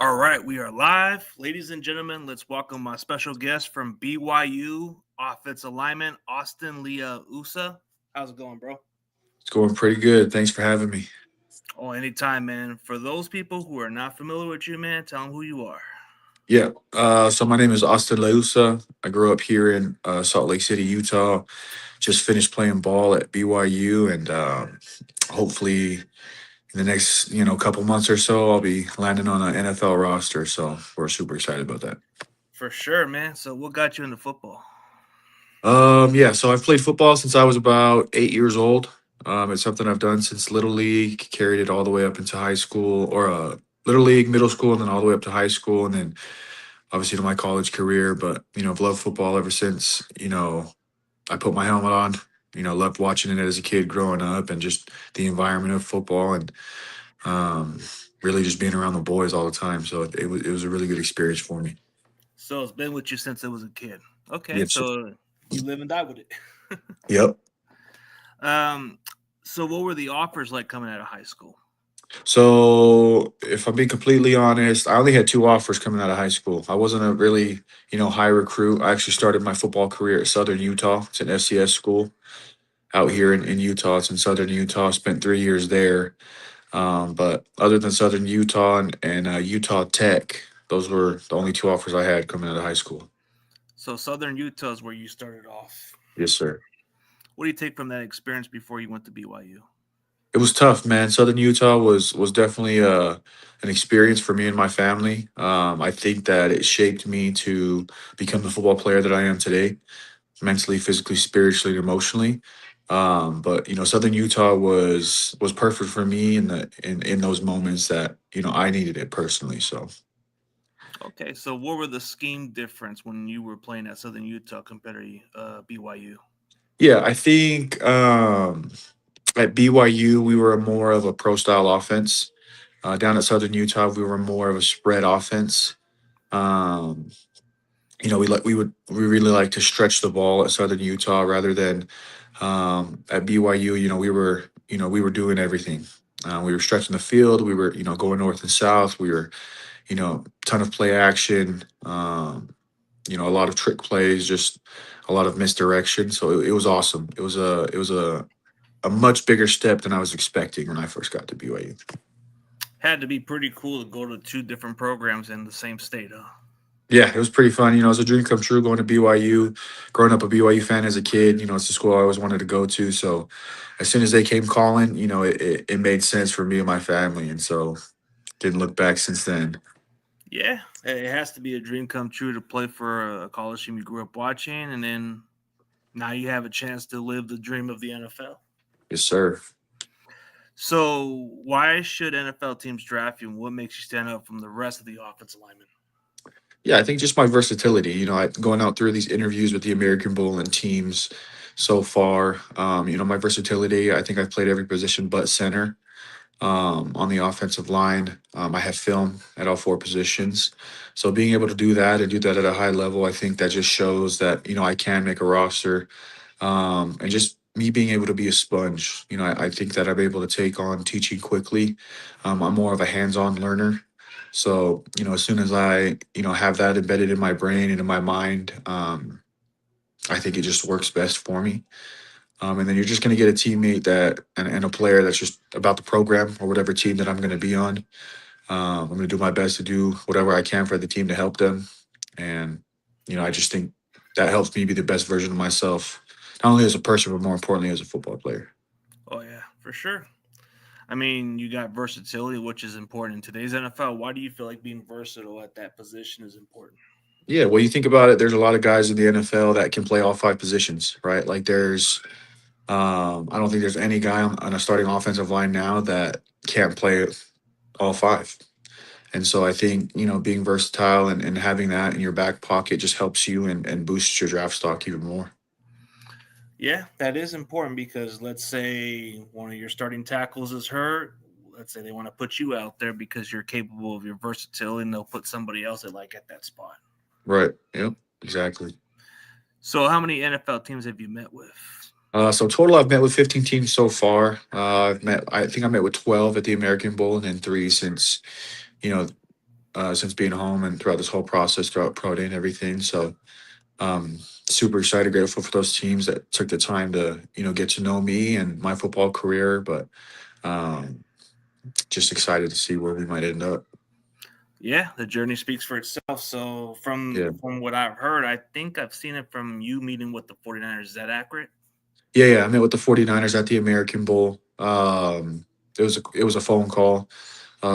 All right, we are live. Ladies and gentlemen, let's welcome my special guest from BYU Offensive lineman, Austin Leausa. How's it going, bro? It's going pretty good. Thanks for having me. Oh, anytime, man. For those people who are not familiar with you, man, tell them who you are. Yeah. So my name is Austin Leausa. I grew up here in Salt Lake City, Utah. Just finished playing ball at BYU, and hopefully in the next couple months or so, I'll be landing on an NFL roster. So we're super excited about that. For sure, man. So, what got you into football? Yeah. So I've played football since I was about 8 years old. It's something I've done since little league. Carried it all the way up into high school, or little league, middle school, and then all the way up to high school, and then obviously to my college career. But I've loved football ever since I put my helmet on. Loved watching it as a kid growing up, and just the environment of football, and um, really just being around the boys all the time. So it was a really good experience for me. So, it's been with you since it was a kid. Okay, Yes. so you live and die with it. Yep. um, so what were the offers like coming out of high school? So if I'm being completely honest, I only had two offers coming out of high school. I wasn't a really high recruit. I actually started my football career at Southern Utah. It's an FCS school out here in Utah. It's in Southern Utah. Spent 3 years there. But other than Southern Utah and Utah Tech, those were the only two offers I had coming out of high school. So, Southern Utah is where you started off. Yes, sir. What do you take from that experience before you went to BYU? It was tough, man. Southern Utah was definitely an experience for me and my family. I think that it shaped me to become the football player that I am today, mentally, physically, spiritually, and emotionally. But Southern Utah was perfect for me in those moments that I needed it personally. So Okay, so what were the scheme difference when you were playing at Southern Utah compared to BYU? yeah, I think at BYU we were more of a pro style offense. Down at Southern Utah we were more of a spread offense. Um, we really like to stretch the ball at Southern Utah rather than at BYU. We were doing everything. We were stretching the field. We were going north and south. We were ton of play action. A lot of trick plays, just a lot of misdirection. So it was awesome. It was a much bigger step than I was expecting when I first got to BYU. Had to be pretty cool to go to two different programs in the same state, huh? Yeah, it was pretty fun. It was a dream come true going to BYU. Growing up a BYU fan as a kid, it's the school I always wanted to go to. So as soon as they came calling, it made sense for me and my family. And so didn't look back since then. Yeah, it has to be a dream come true to play for a college team you grew up watching, and then now you have a chance to live the dream of the NFL. Yes, sir. So, why should NFL teams draft you, and what makes you stand out from the rest of the offensive linemen? Yeah, I think just my versatility. Going out through these interviews with the American Bowl and teams so far. My versatility. I think I've played every position but center. On the offensive line. I have film at all four positions. So being able to do that and do that at a high level, I think that just shows that, I can make a roster. And just me being able to be a sponge, I think that I'm able to take on teaching quickly. I'm more of a hands on learner. So, as soon as I, have that embedded in my brain and in my mind, I think it just works best for me. And then you're just going to get a teammate and a player that's just about the program or whatever team that I'm going to be on. I'm going to do my best to do whatever I can for the team to help them. And, I just think that helps me be the best version of myself, not only as a person, but more importantly, as a football player. Oh, yeah, for sure. I mean, you got versatility, which is important in today's NFL. Why do you feel like being versatile at that position is important? Yeah, well, you think about it, there's a lot of guys in the NFL that can play all five positions, right? Like I don't think there's any guy on a starting offensive line now that can't play all five. And so I think, being versatile and having that in your back pocket just helps you and boosts your draft stock even more. Yeah, that is important because let's say one of your starting tackles is hurt. Let's say they want to put you out there because you're capable of your versatility, and they'll put somebody else at like at that spot. Right. Yep. Exactly. So, how many NFL teams have you met with? So total, I've met with 15 teams so far. I think I met with 12 at the American Bowl, and then three since you know since being home and throughout this whole process, throughout pro day and everything. So super excited, grateful for those teams that took the time to get to know me and my football career, but um, just excited to see where we might end up. Yeah, the journey speaks for itself. So Yeah. from what I've heard, I think I've seen it from you meeting with the 49ers. Is that accurate? Yeah, I met with the 49ers at the American Bowl. It was a phone call.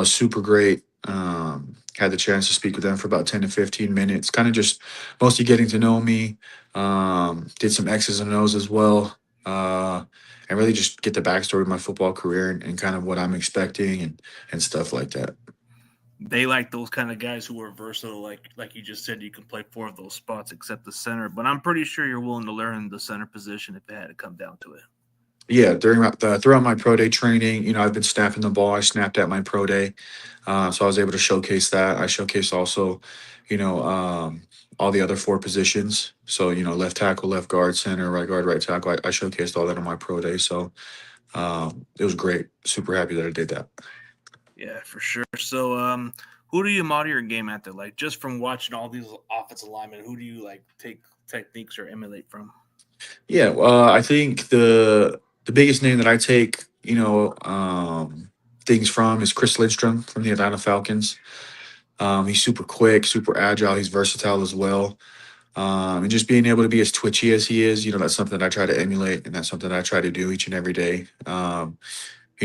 Super great. Had the chance to speak with them for about 10 to 15 minutes, kind of just mostly getting to know me. Did some X's and O's as well. And really just get the backstory of my football career and kind of what I'm expecting and stuff like that. They like those kind of guys who are versatile, like you just said, you can play four of those spots except the center. But I'm pretty sure you're willing to learn the center position if it had to come down to it. Yeah, throughout my pro day training, I've been snapping the ball. I snapped at my pro day, so I was able to showcase that. I showcased also, you know, all the other four positions. So left tackle, left guard, center, right guard, right tackle. I showcased all that on my pro day. So it was great. Super happy that I did that. Yeah, for sure. So, who do you model your game after? Like, just from watching all these offensive linemen, who do you like take techniques or emulate from? Yeah, I think the biggest name that I take, things from is Chris Lindstrom from the Atlanta Falcons. He's super quick, super agile. He's versatile as well. And just being able to be as twitchy as he is, that's something that I try to emulate, and that's something that I try to do each and every day.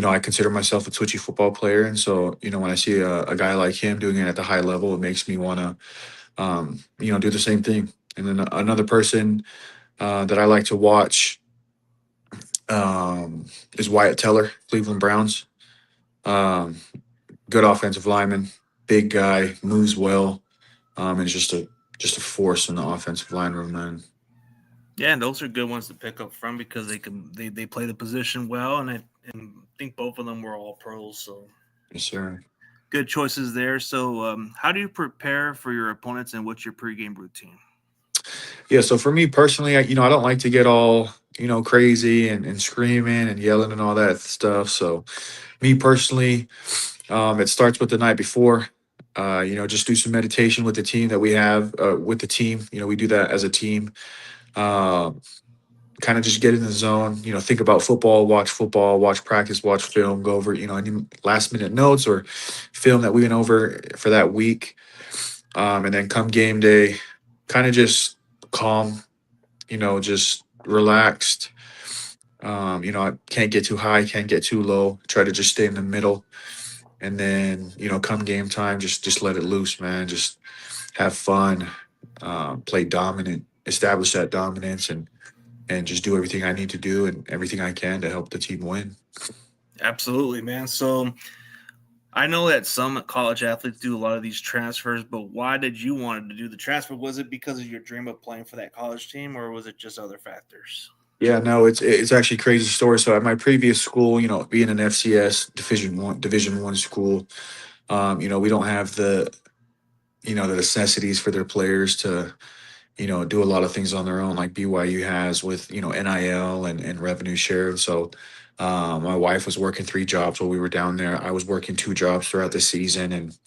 I consider myself a twitchy football player, and so when I see a guy like him doing it at the high level, it makes me want to, do the same thing. And then another person that I like to watch is Wyatt Teller, Cleveland Browns. Um, Good offensive lineman, big guy, moves well, and is just a force in the offensive line room, man. Yeah, and those are good ones to pick up from because they play the position well, and I think both of them were all pros, so Yes, sir. good choices there. So, how do you prepare for your opponents, and what's your pregame routine? Yeah, so for me personally, I don't like to get all, crazy and screaming and yelling and all that stuff. So me personally, it starts with the night before. Just do some meditation with the team that we have with the team. We do that as a team. Um, Kind of just get in the zone, think about football, watch practice, watch film, go over, any last minute notes or film that we went over for that week. And then come game day, kind of just calm, just relaxed. I can't get too high, can't get too low. Try to just stay in the middle. And then, come game time, just let it loose, man. Just have fun, play dominant, establish that dominance, and just do everything I need to do and everything I can to help the team win. Absolutely, man. So, I know that some college athletes do a lot of these transfers, but why did you want to do the transfer? Was it because of your dream of playing for that college team, or was it just other factors? Yeah, no, it's actually a crazy story. So at my previous school, being an FCS Division 1 school, we don't have the necessities for their players to do a lot of things on their own, like BYU has with NIL and revenue share. And so, my wife was working 3 jobs while we were down there. I was working 2 jobs throughout the season, and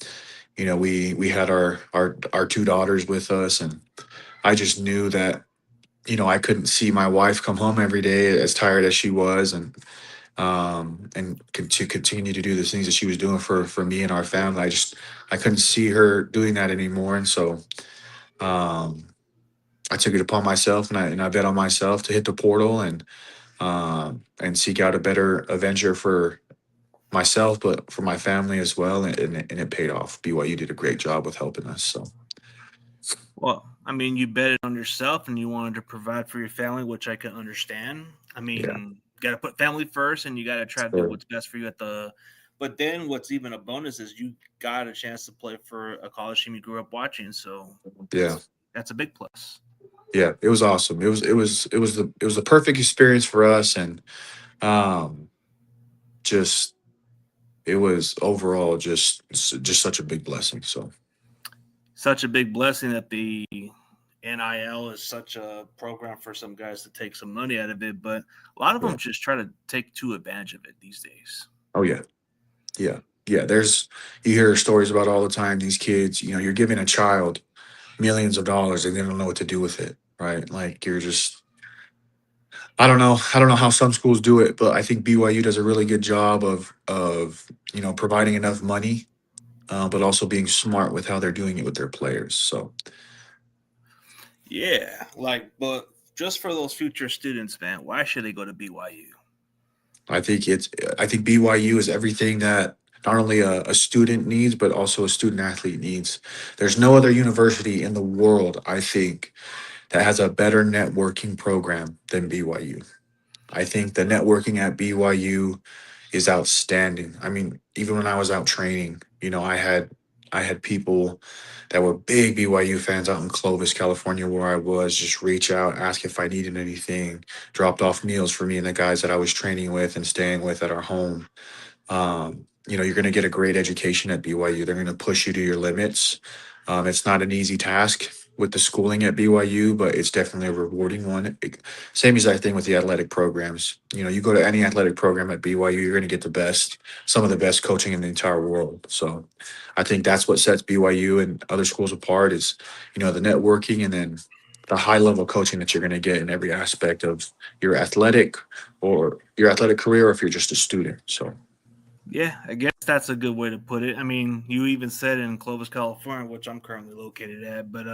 we had our 2 daughters with us, and I just knew that I couldn't see my wife come home every day as tired as she was, and to continue to do the things that she was doing for me and our family. I couldn't see her doing that anymore, and so. Um, I took it upon myself, and I bet on myself to hit the portal and seek out a better Avenger for myself, but for my family as well, and it paid off. BYU did a great job with helping us. So Well, I mean, you bet it on yourself and you wanted to provide for your family, which I can understand. I yeah, mean, you got to put family first and you got to try to do sure. what's best for you at the. But then what's even a bonus is you got a chance to play for a college team you grew up watching. So Yeah, that's a big plus. yeah, it was awesome. It was the perfect experience for us, and um, just it was overall just such a big blessing. So Such a big blessing that the NIL is such a program for some guys to take some money out of it, but a lot of yeah, them just try to take too advantage of it these days. oh yeah, yeah. Yeah, you hear stories about all the time. These kids, you're giving a child millions of dollars and they don't know what to do with it, right? Like you're just, I don't know how some schools do it, but I think BYU does a really good job of providing enough money, but also being smart with how they're doing it with their players. So Yeah, like, but just for those future students, man, why should they go to BYU? I think it's I think BYU is everything that not only a student needs, but also a student athlete needs. There's no other university in the world, I think, that has a better networking program than BYU. I think the networking at BYU is outstanding. I mean, even when I was out training, I had people that were big BYU fans out in Clovis, California, where I was, just reach out, ask if I needed anything, dropped off meals for me and the guys that I was training with and staying with at our home. You're going to get a great education at BYU. They're going to push you to your limits. It's not an easy task with the schooling at BYU, but it's definitely a rewarding one. Same exact thing with the athletic programs. You go to any athletic program at BYU, you're going to get some of the best coaching in the entire world. So I think that's what sets BYU and other schools apart is, the networking and then the high level coaching that you're going to get in every aspect of your athletic or your athletic career, or if you're just a student. So. Yeah, I guess that's a good way to put it. I mean, you even said in Clovis, California, which I'm currently located at, but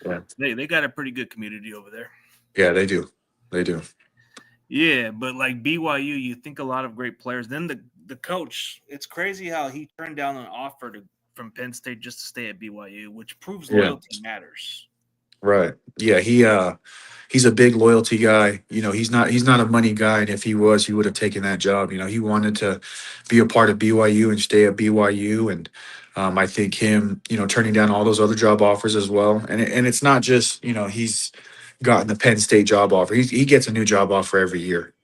Yeah. they got a pretty good community over there. Yeah, they do. They do. Yeah, but like BYU, you think a lot of great players. Then the coach, it's crazy how he turned down an offer from Penn State just to stay at BYU, which proves Yeah. loyalty matters. Right. Yeah, he's a big loyalty guy. He's not a money guy, and if he was, he would have taken that job. He wanted to be a part of BYU and stay at BYU, and I think him, turning down all those other job offers as well. And it's not just he's gotten the Penn State job offer. He gets a new job offer every year,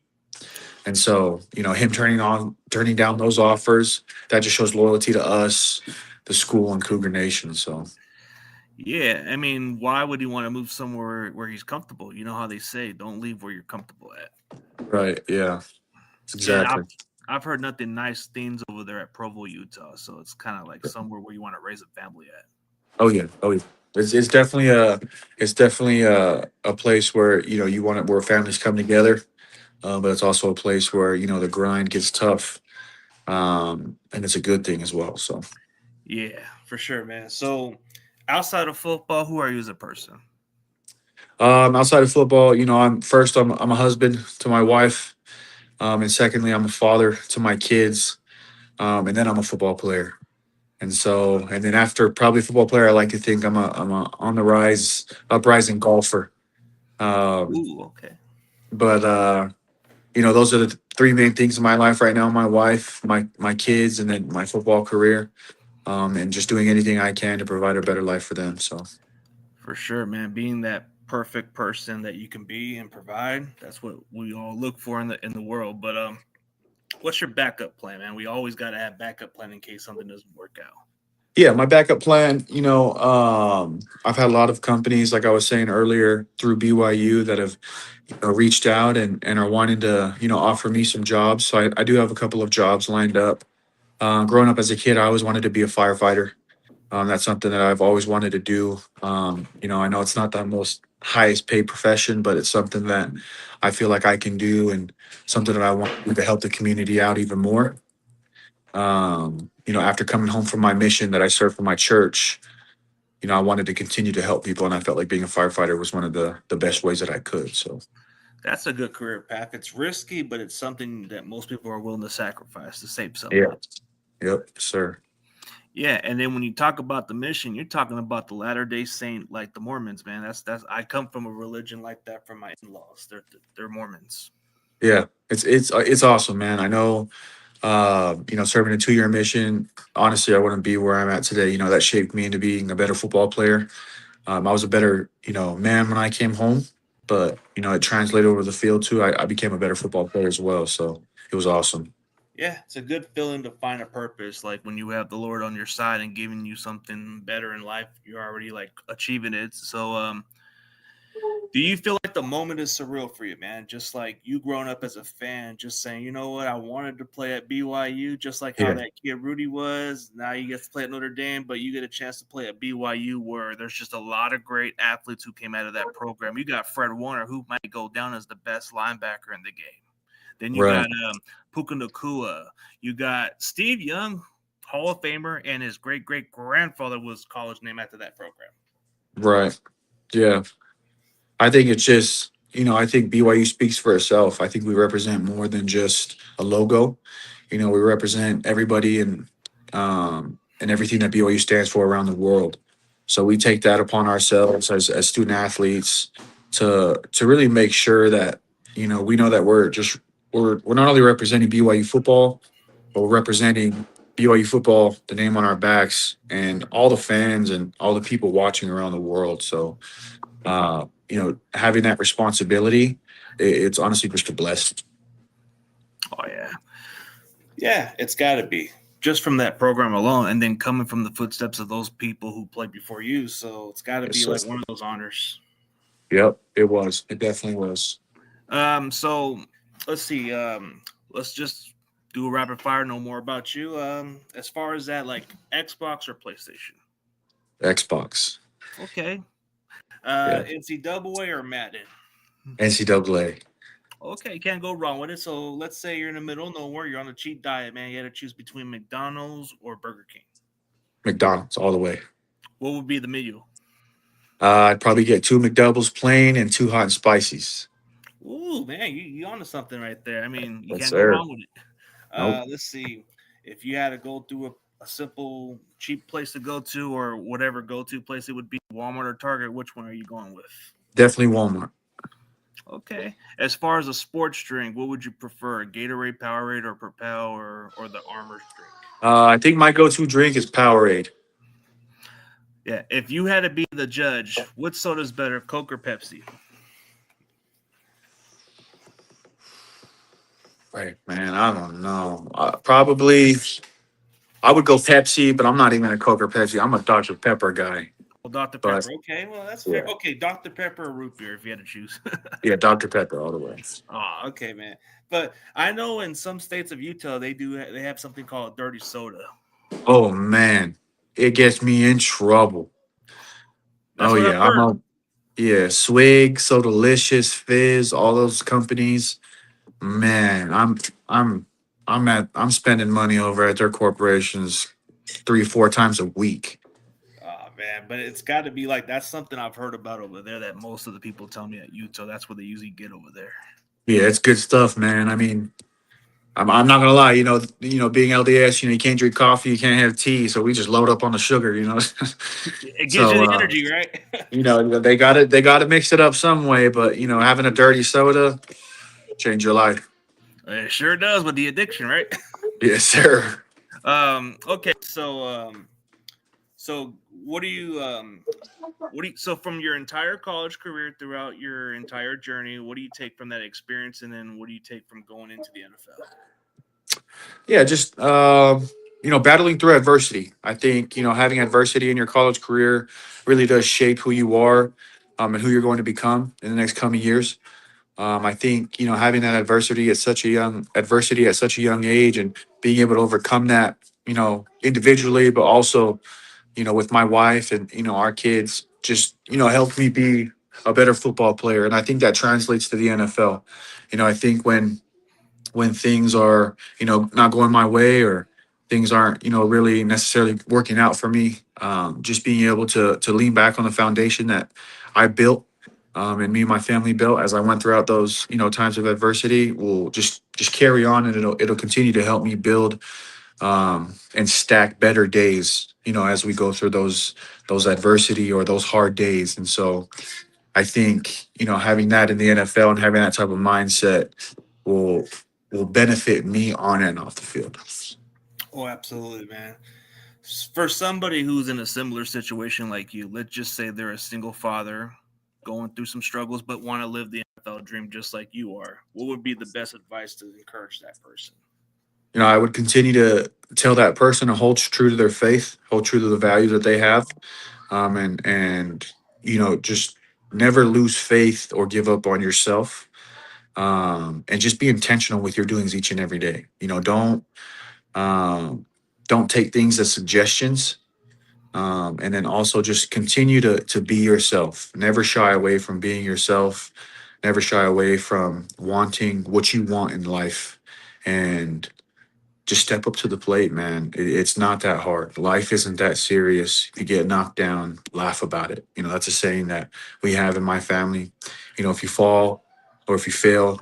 and so him turning down those offers, that just shows loyalty to us, the school, and Cougar Nation. So. Yeah, I mean, why would he want to move somewhere where he's comfortable? You know how they say, don't leave where you're comfortable at. Right. Yeah. And Exactly. I've heard nothing nice things over there at Provo, Utah. So it's kind of like somewhere where you want to raise a family at. Oh yeah. Oh yeah. It's definitely a place where where families come together, but it's also a place where the grind gets tough, and it's a good thing as well. So, Yeah, for sure, man. So outside of football, who are you as a person? outside of football, I'm a husband to my wife, and secondly, I'm a father to my kids, and then I'm a football player. And then after probably football player, I like to think I'm a on the rise, uprising golfer. Um, Ooh, okay. but those are the three main things in my life right now: my wife, my kids, and then my football career. And just doing anything I can to provide a better life for them. So For sure, man. Being that perfect person that you can be and provide, that's what we all look for in the world. But what's your backup plan, man? We always got to have backup plan in case something doesn't work out. yeah, my backup plan. I've had a lot of companies, like I was saying earlier, through BYU that have reached out and are wanting to offer me some jobs. So I do have a couple of jobs lined up. Growing up as a kid, I always wanted to be a firefighter. That's something that I've always wanted to do. I know it's not the most highest paid profession, but it's something that I feel like I can do and something that I want to do to help the community out even more. After coming home from my mission that I served for my church, I wanted to continue to help people, and I felt like being a firefighter was one of the best ways that I could. So, That's a good career path. It's risky, but it's something that most people are willing to sacrifice to save yeah, someone. yep, sir. Yeah, and then when you talk about the mission, you're talking about the Latter Day Saint, like the Mormons, man. That's. I come from a religion like that from my in-laws. They're Mormons. Yeah, it's awesome, man. I know. Serving a 2-year mission. Honestly, I wouldn't be where I'm at today. That shaped me into being a better football player. I was a better, man when I came home, but it translated over the field too. I became a better football player as well. So it was awesome. Yeah, it's a good feeling to find a purpose. Like when you have the Lord on your side and giving you something better in life, you're already like achieving it. So, Do you feel like the moment is surreal for you, man? Just like you growing up as a fan, just saying, you know what, I wanted to play at BYU, just like how Yeah. that kid Rudy was. Now you get to play at Notre Dame, but you get a chance to play at BYU, where there's just a lot of great athletes who came out of that program. You got Fred Warner, who might go down as the best linebacker in the game. Then you Right. got Puka Nakua. You got Steve Young, Hall of Famer, and his great great grandfather was college name after that program. Right. Yeah. I think it's just, I think BYU speaks for itself. I think we represent more than just a logo. We represent everybody and everything that BYU stands for around the world. So we take that upon ourselves as student athletes to really make sure that, we know that we're not only representing BYU football, but we're representing BYU football, the name on our backs, and all the fans and all the people watching around the world. So having that responsibility, it's honestly just a blessing. Oh yeah, yeah, it's got to be just from that program alone, and then coming from the footsteps of those people who played before you. So it's got to Yes, be sir. like one of those honors. Yep, it was. It definitely was. So let's see. Let's just do a rapid fire. No more about you. As far as that, like Xbox or PlayStation. Xbox. Okay. Yeah. NCAA or Madden. NCAA. Okay, can't go wrong with it. So let's say you're in the middle of nowhere, you're on a cheat diet, man. You had to choose between McDonald's or Burger King. McDonald's all the way. What would be the menu? I'd probably get two McDoubles plain and two hot and spices. Ooh, man, you onto something right there. I mean, you Yes, can't go sir. wrong with it. Nope. Let's see. If you had to go through a simple, cheap place to go to, or whatever go to place it would be, Walmart or Target, which one are you going with? Definitely Walmart. Okay. As far as a sports drink, what would you prefer? Gatorade, Powerade, or Propel, or the Armor drink? I think my go-to drink is Powerade. Yeah. If you had to be the judge, what soda's better, Coke or Pepsi? Right, man. I don't know. Probably I would go Pepsi, but I'm not even a Coke or Pepsi. I'm a Dr. Pepper guy. Well, Dr. But Pepper. Okay, well that's fair. yeah, Okay, Dr. Pepper or root beer if you had to choose. yeah, Dr. Pepper all the way. Oh, okay, man. But I know in some states of Utah they have something called dirty soda. Oh man, it gets me in trouble. That's Oh what I've yeah, heard. yeah, Swig, So Delicious, Fizz, all those companies. Man, I'm spending money over at their corporations 3 4 times a week. Oh man, but it's got to be like that's something I've heard about over there that most of the people tell me at Utah that's what they usually get over there. Yeah, it's good stuff, man. I mean, I'm not gonna lie. Being LDS, you can't drink coffee, you can't have tea, so we just load up on the sugar. It gives you So the energy, right? they got to mix it up some way. But having a dirty soda change your life. It sure does with the addiction, right? Yes, sir. Okay, so what do you so from your entire college career throughout your entire journey, what do you take from that experience and then what do you take from going into the NFL? Yeah, just battling through adversity. I think having adversity in your college career really does shape who you are, and who you're going to become in the next coming years. I think having that adversity at such a young age and being able to overcome that, individually, but also with my wife and our kids, just helped me be a better football player, and I think that translates to the NFL. I think when things are not going my way, or things aren't really necessarily working out for me, just being able to lean back on the foundation that I built, and me and my family built as I went throughout those times of adversity will just carry on, and it'll continue to help me build, and stack better days as we go through those adversity or those hard days. And so I think having that in the NFL and having that type of mindset will will benefit me on and off the field. Oh, absolutely, man. For somebody who's in a similar situation like you, let's just say they're a single father going through some struggles but want to live the NFL dream just like you are, what would be the best advice to encourage that person? I would continue to tell that person to hold true to their faith, hold true to the values that they have, and just never lose faith or give up on yourself. And just be intentional with your doings each and every day. Um, don't take things as suggestions. And then also just continue to be yourself. Never shy away from being yourself. Never shy away from wanting what you want in life, and just step up to the plate, man. It's not that hard. Life isn't that serious. If you get knocked down, laugh about it. That's a saying that we have in my family. If you fall or if you fail,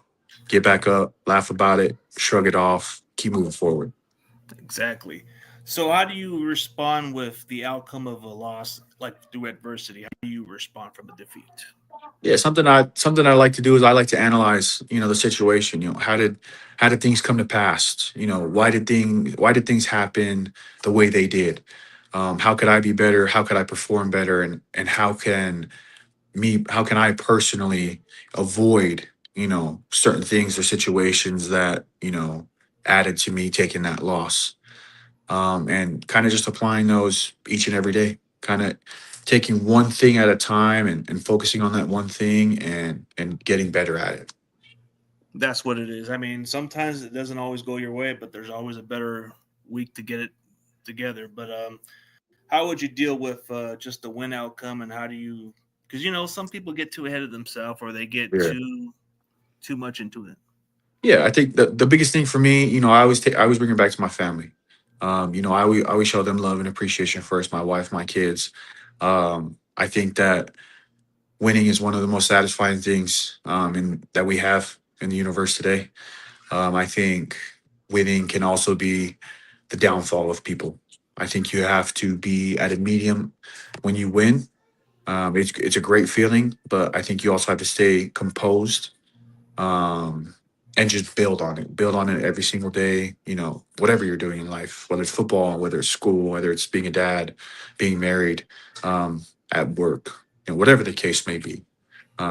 get back up, laugh about it, shrug it off, keep moving forward. Exactly. So, how do you respond with the outcome of a loss, like through adversity? How do you respond from a defeat? Yeah, something I like to do is I like to analyze, the situation. How did things come to pass? Why did things happen the way they did? How could I be better? How could I perform better? And how can I personally avoid, certain things or situations that, added to me taking that loss? And kind of just applying those each and every day, kind of taking one thing at a time, and focusing on that one thing, and getting better at it. That's what it is. I mean, sometimes it doesn't always go your way, but there's always a better week to get it together. But how would you deal with just the win outcome, and how do you? Because some people get too ahead of themselves, or they get Yeah. too much into it. Yeah, I think the biggest thing for me, I always bring it back to my family. I always show them love and appreciation first. My wife, my kids. I think that winning is one of the most satisfying things, that we have in the universe today. I think winning can also be the downfall of people. I think you have to be at a medium when you win. It's a great feeling, but I think you also have to stay composed, um, and just build on it. Build on it every single day. Whatever you're doing in life, whether it's football, whether it's school, whether it's being a dad, being married, um, at work, whatever the case may be.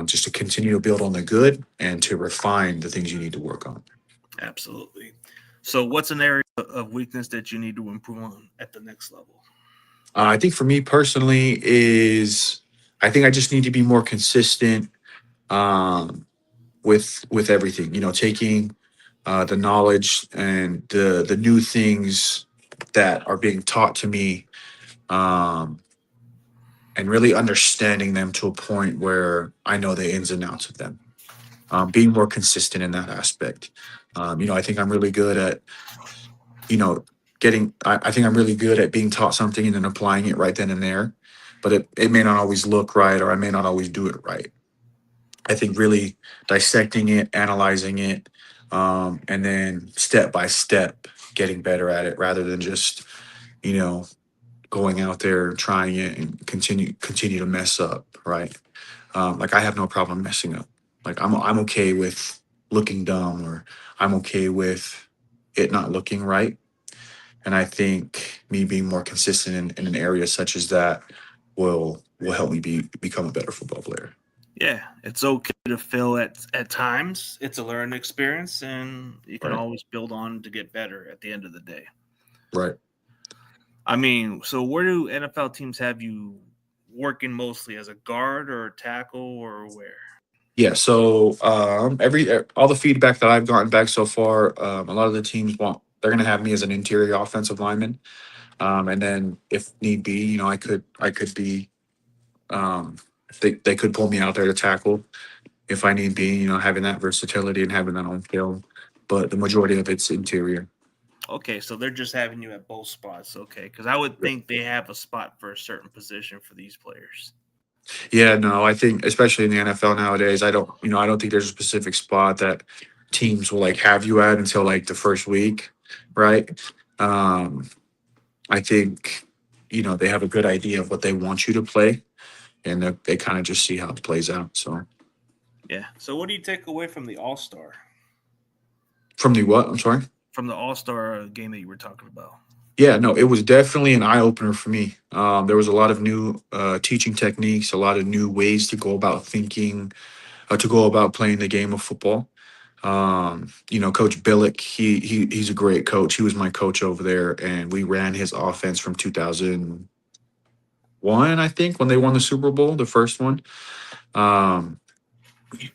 Just to continue to build on the good and to refine the things you need to work on. Absolutely. So, what's an area of weakness that you need to improve on at the next level? I think for me personally is I think I just need to be more consistent, with everything. Taking the knowledge and the new things that are being taught to me, um, and really understanding them to a point where I know the ins and outs of them. Being more consistent in that aspect. I think I'm really good at you know, I think I'm really good at being taught something and then applying it right then and there, but it may not always look right, or I may not always do it right. I think really dissecting it, analyzing it, and then step by step getting better at it, rather than just, you know, going out there and trying it and continue to mess up, right? Like I have no problem messing up. Like I'm okay with looking dumb, or I'm okay with it not looking right. And I think me being more consistent in an area such as that will help me become a better football player. Yeah, it's okay to fail at times. It's a learning experience, and you can Right. always build on to get better at the end of the day. Right. I mean, so where do NFL teams have you working mostly as a guard or a tackle or where? Yeah. So all the feedback that I've gotten back so far, a lot of the teams they're gonna have me as an interior offensive lineman. And then if need be, I could be, um they could pull me out there to tackle if I need be, having that versatility and having that on film. But the majority of it's interior. Okay, so they're just having you at both spots. Okay, because I would think they have a spot for a certain position for these players. Yeah, no, I think especially in the NFL nowadays, I don't think there's a specific spot that teams will like have you at until like the first week, right? Um, I think they have a good idea of what they want you to play, and they kind of just see how it plays out. So Yeah. So what do you take away from the what? I'm sorry. from the All Star game that you were talking about? Yeah, no, it was definitely an eye opener for me. There was a lot of new teaching techniques, a lot of new ways to go about thinking, to go about playing the game of football. Coach Billick, he's a great coach. He was my coach over there, and we ran his offense from 2000. I think, when they won the Super Bowl, the first one. Um,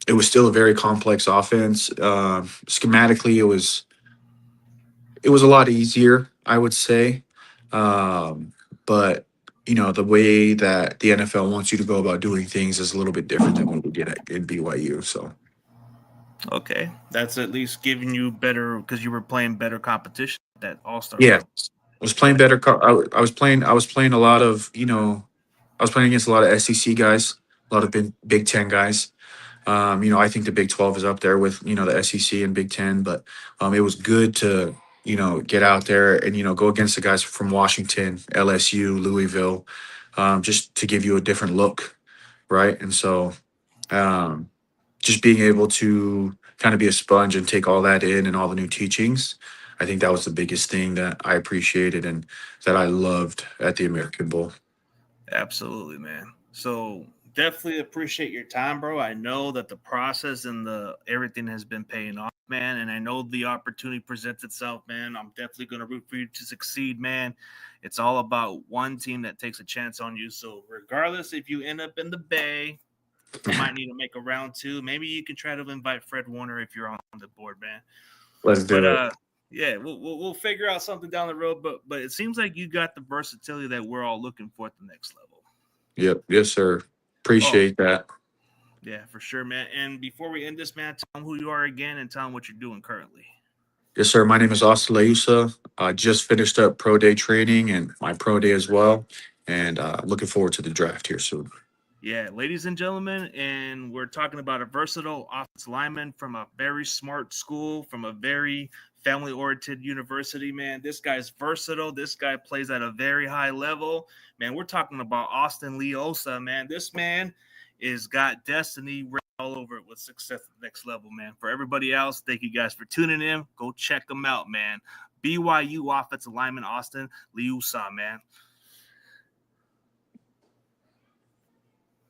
it was still a very complex offense. Schematically, it was a lot easier, I would say. But the way that the NFL wants you to go about doing things is a little bit different than what we did in BYU. So Okay, that's at least giving you better because you were playing better competition at that All Star yeah, level. I was playing better. I was playing a lot of I was playing against a lot of SEC guys, a lot of Big Ten guys. I think the Big 12 is up there with the SEC and Big Ten, but it was good to get out there and go against the guys from Washington, LSU, Louisville, just to give you a different look, right? And so um, just being able to kind of be a sponge and take all that in and all the new teachings, I think that was the biggest thing that I appreciated and that I loved at the American Bowl. Absolutely, man. So definitely appreciate your time, bro. I know that the process and the everything has been paying off, man. And I know the opportunity presents itself, man. I'm definitely gonna root for you to succeed, man. It's all about one team that takes a chance on you. So regardless if you end up in the Bay, you might need to make a round two. Maybe you can try to invite Fred Warner if you're on the board, man. Let's But do it. yeah, we'll figure out something down the road. But it seems like you got the versatility that we're all looking for at the next level. Yep. Yes, sir. Oh, Appreciate that. yeah, for sure, man. And before we end this, man, tell them who you are again and tell them what you're doing currently. Yes, sir. My name is Austin Leausa. I just finished up pro day training and my pro day as well. And looking forward to the draft here soon. Yeah, ladies and gentlemen, and we're talking about a versatile offensive lineman from a very smart school, from a very family-oriented university, man. This guy's versatile. This guy plays at a very high level. Man, we're talking about Austin Leausa, man. This man is got destiny written all over it with success at the next level, man. For everybody else, thank you guys for tuning in. Go check them out, man. BYU offensive lineman Austin Leausa, man.